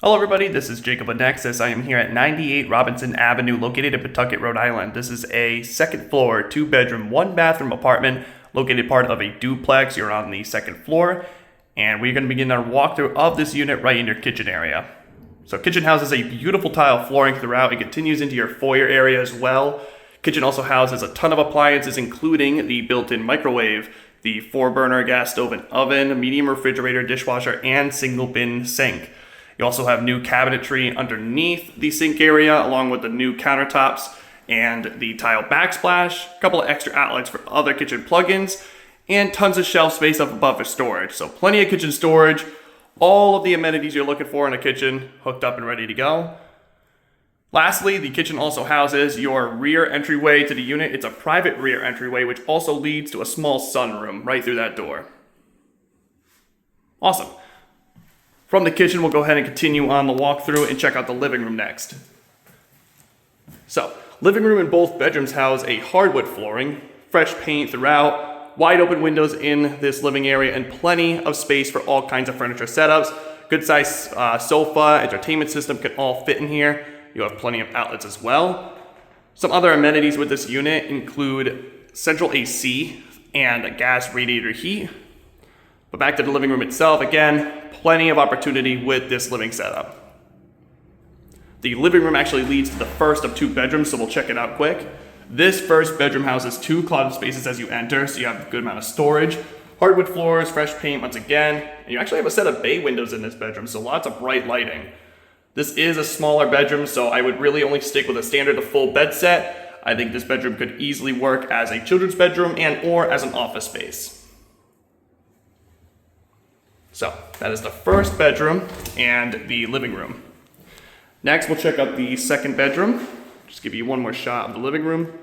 Hello everybody, this is Jacob with Nexus. I am here at 98 Robinson Avenue, located in Pawtucket, Rhode Island. This is a second floor, 2-bedroom, 1-bathroom apartment, located part of a duplex. You're on the second floor, and we're going to begin our walkthrough of this unit right in your kitchen area. So kitchen houses a beautiful tile flooring throughout. It continues into your foyer area as well. Kitchen also houses a ton of appliances, including the built-in microwave, the 4-burner gas stove and oven, medium refrigerator, dishwasher, and single bin sink. You also have new cabinetry underneath the sink area, along with the new countertops and the tile backsplash, a couple of extra outlets for other kitchen plugins, and tons of shelf space up above for storage. So plenty of kitchen storage, all of the amenities you're looking for in a kitchen hooked up and ready to go. Lastly, the kitchen also houses your rear entryway to the unit. It's a private rear entryway, which also leads to a small sunroom right through that door. Awesome. From the kitchen, we'll go ahead and continue on the walkthrough and check out the living room next. So, living room in both bedrooms house a hardwood flooring, fresh paint throughout, wide open windows in this living area, and plenty of space for all kinds of furniture setups. Good size sofa, entertainment system can all fit in here. You have plenty of outlets as well. Some other amenities with this unit include central AC and a gas radiator heat. But back to the living room itself, again, plenty of opportunity with this living setup. The living room actually leads to the first of 2 bedrooms, so we'll check it out quick. This first bedroom houses 2 closet spaces as you enter, so you have a good amount of storage. Hardwood floors, fresh paint once again, and you actually have a set of bay windows in this bedroom, so lots of bright lighting. This is a smaller bedroom, so I would really only stick with a standard of full bed set. I think this bedroom could easily work as a children's bedroom and or as an office space. So that is the first bedroom and the living room. Next, we'll check out the second bedroom. Just give you one more shot of the living room.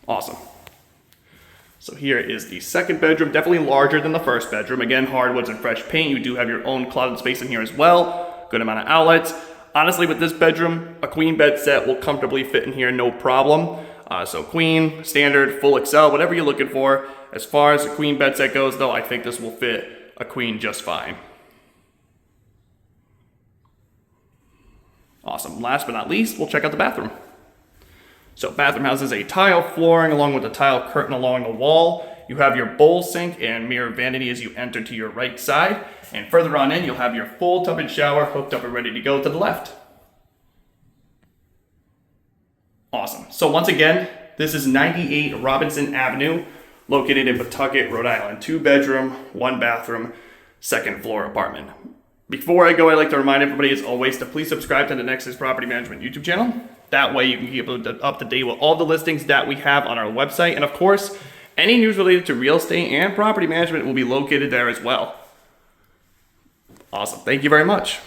Awesome. So here is the second bedroom, definitely larger than the first bedroom. Again, hardwoods and fresh paint. You do have your own closet space in here as well. Good amount of outlets. Honestly, with this bedroom, a queen bed set will comfortably fit in here, no problem. So queen, standard, full XL, whatever you're looking for. As far as a queen bed set goes, though, I think this will fit a queen just fine. Awesome. Last but not least, we'll check out the bathroom. So bathroom houses a tile flooring along with a tile curtain along the wall. You have your bowl sink and mirror vanity as you enter to your right side. And further on in, you'll have your full tub and shower hooked up and ready to go to the left. Awesome. So once again, this is 98 Robinson Avenue, located in Pawtucket, Rhode Island. 2-bedroom, 1-bathroom, second floor apartment. Before I go, I'd like to remind everybody, as always, to please subscribe to the Nexus Property Management YouTube channel. That way you can keep up to date with all the listings that we have on our website. And of course, any news related to real estate and property management will be located there as well. Awesome. Thank you very much.